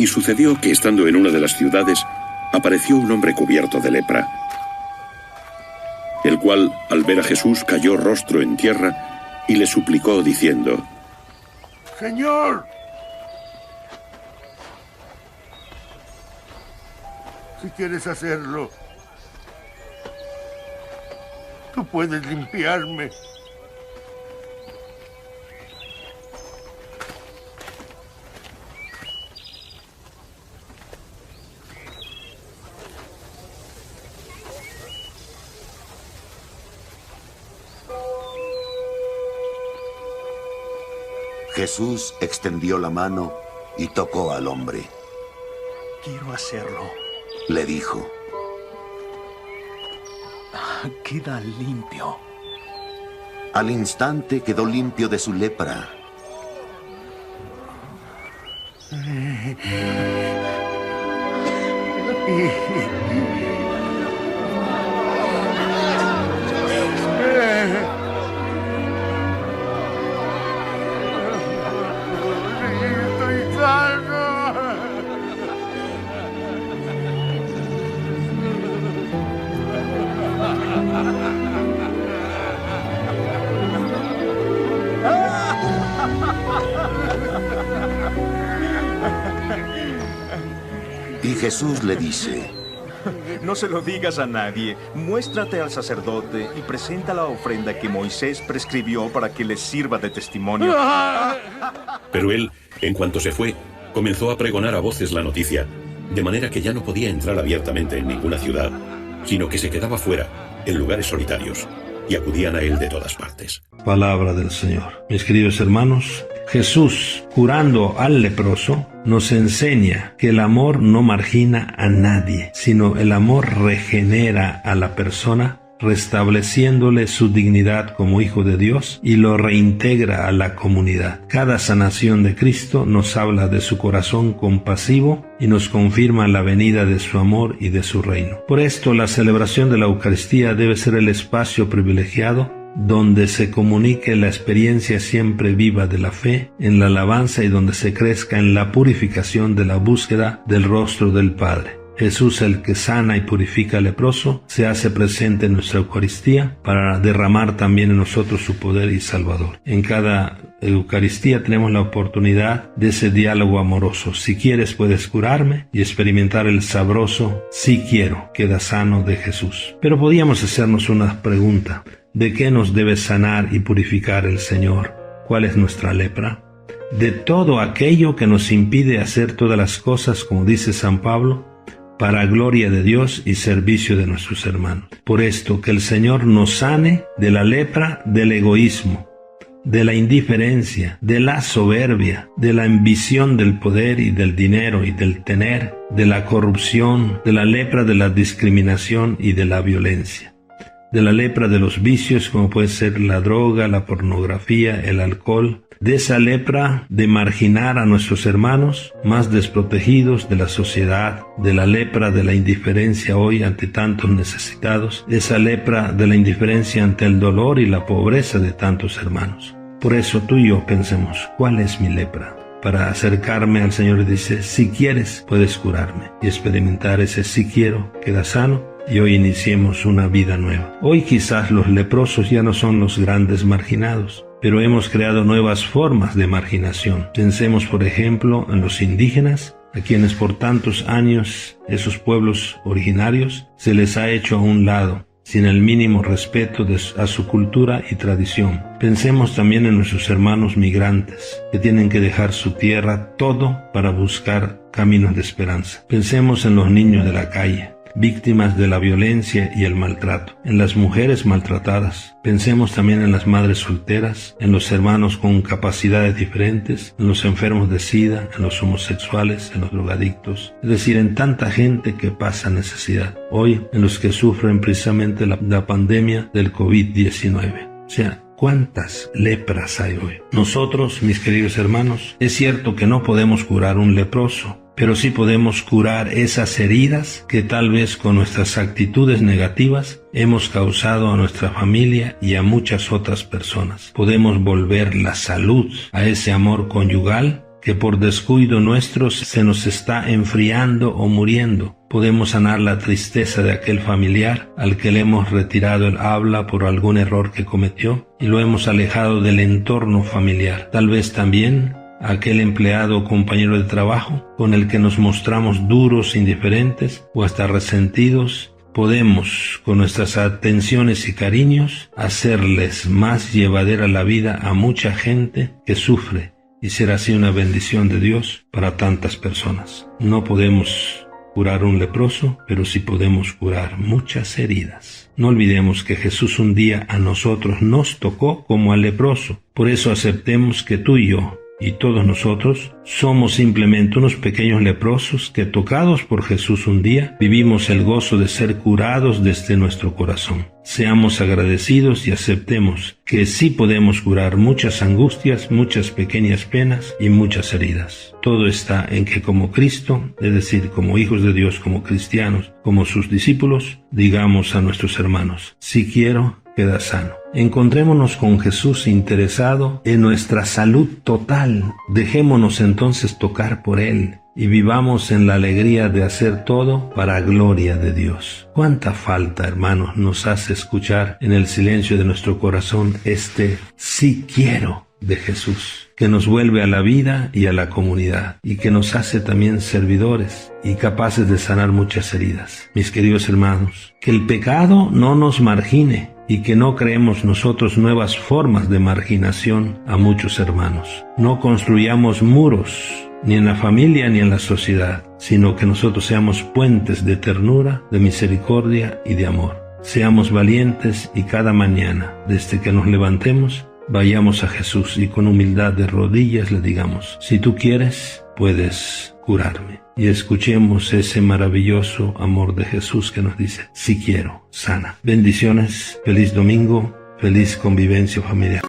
Y sucedió que, estando en una de las ciudades, apareció un hombre cubierto de lepra, el cual, al ver a Jesús, cayó rostro en tierra y le suplicó, diciendo: Señor, si quieres hacerlo, tú puedes limpiarme. Jesús extendió la mano y tocó al hombre. Quiero hacerlo. Le dijo: Queda limpio. Al instante quedó limpio de su lepra. Estoy sano. Y Jesús le dice: No se lo digas a nadie. Muéstrate al sacerdote y presenta la ofrenda que Moisés prescribió para que les sirva de testimonio. Pero él, en cuanto se fue, comenzó a pregonar a voces la noticia, de manera que ya no podía entrar abiertamente en ninguna ciudad, sino que se quedaba fuera, en lugares solitarios, y acudían a él de todas partes. Palabra del Señor. Mis queridos hermanos, Jesús, curando al leproso, nos enseña que el amor no margina a nadie, sino el amor regenera a la persona, restableciéndole su dignidad como hijo de Dios y lo reintegra a la comunidad. Cada sanación de Cristo nos habla de su corazón compasivo y nos confirma la venida de su amor y de su reino. Por esto, la celebración de la Eucaristía debe ser el espacio privilegiado donde se comunique la experiencia siempre viva de la fe en la alabanza y donde se crezca en la purificación de la búsqueda del rostro del Padre. Jesús, el que sana y purifica al leproso, se hace presente en nuestra Eucaristía para derramar también en nosotros su poder y salvador. En cada Eucaristía tenemos la oportunidad de ese diálogo amoroso. Si quieres puedes curarme, y experimentar el sabroso "sí quiero, queda sano" de Jesús. Pero podíamos hacernos una pregunta: ¿de qué nos debe sanar y purificar el Señor? ¿Cuál es nuestra lepra? De todo aquello que nos impide hacer todas las cosas, como dice San Pablo, para gloria de Dios y servicio de nuestros hermanos. Por esto, que el Señor nos sane de la lepra del egoísmo, de la indiferencia, de la soberbia, de la ambición del poder y del dinero y del tener, de la corrupción, de la lepra de la discriminación y de la violencia, de la lepra de los vicios como puede ser la droga, la pornografía, el alcohol, de esa lepra de marginar a nuestros hermanos más desprotegidos de la sociedad, de la lepra de la indiferencia hoy ante tantos necesitados, de esa lepra de la indiferencia ante el dolor y la pobreza de tantos hermanos. Por eso tú y yo pensemos, ¿cuál es mi lepra? Para acercarme al Señor y dice: si quieres, puedes curarme, y experimentar ese "sí quiero, queda sano", y hoy iniciemos una vida nueva. Hoy quizás los leprosos ya no son los grandes marginados, pero hemos creado nuevas formas de marginación. Pensemos, por ejemplo, en los indígenas, a quienes por tantos años esos pueblos originarios se les ha hecho a un lado, sin el mínimo respeto a su cultura y tradición. Pensemos también en nuestros hermanos migrantes, que tienen que dejar su tierra todo para buscar caminos de esperanza. Pensemos en los niños de la calle, víctimas de la violencia y el maltrato, en las mujeres maltratadas. Pensemos también en las madres solteras, en los hermanos con capacidades diferentes, en los enfermos de SIDA, en los homosexuales, en los drogadictos, es decir, en tanta gente que pasa necesidad. Hoy, en los que sufren precisamente la pandemia del COVID-19. O sea, ¿cuántas lepras hay hoy? Nosotros, mis queridos hermanos, es cierto que no podemos curar un leproso, pero sí podemos curar esas heridas que tal vez con nuestras actitudes negativas hemos causado a nuestra familia y a muchas otras personas. Podemos volver la salud a ese amor conyugal que por descuido nuestro se nos está enfriando o muriendo. Podemos sanar la tristeza de aquel familiar al que le hemos retirado el habla por algún error que cometió y lo hemos alejado del entorno familiar. Tal vez también aquel empleado o compañero de trabajo con el que nos mostramos duros, indiferentes o hasta resentidos. Podemos, con nuestras atenciones y cariños, hacerles más llevadera la vida a mucha gente que sufre y ser así una bendición de Dios para tantas personas. No podemos curar un leproso, pero sí podemos curar muchas heridas. No olvidemos que Jesús un día a nosotros nos tocó como al leproso. Por eso aceptemos que tú y yo, y todos nosotros, somos simplemente unos pequeños leprosos que, tocados por Jesús un día, vivimos el gozo de ser curados desde nuestro corazón. Seamos agradecidos y aceptemos que sí podemos curar muchas angustias, muchas pequeñas penas y muchas heridas. Todo está en que como Cristo, es decir, como hijos de Dios, como cristianos, como sus discípulos, digamos a nuestros hermanos: si quiero, queda sano. Encontrémonos con Jesús interesado en nuestra salud total. Dejémonos entonces tocar por Él y vivamos en la alegría de hacer todo para gloria de Dios. Cuánta falta, hermanos, nos hace escuchar en el silencio de nuestro corazón este sí quiero de Jesús, que nos vuelve a la vida y a la comunidad, y que nos hace también servidores y capaces de sanar muchas heridas. Mis queridos hermanos, que el pecado no nos margine y que no creemos nosotros nuevas formas de marginación a muchos hermanos. No construyamos muros, ni en la familia ni en la sociedad, sino que nosotros seamos puentes de ternura, de misericordia y de amor. Seamos valientes y cada mañana, desde que nos levantemos, vayamos a Jesús y con humildad de rodillas le digamos: si tú quieres, puedes curarme. Y escuchemos ese maravilloso amor de Jesús que nos dice: si quiero, sana. Bendiciones, feliz domingo, feliz convivencia familiar.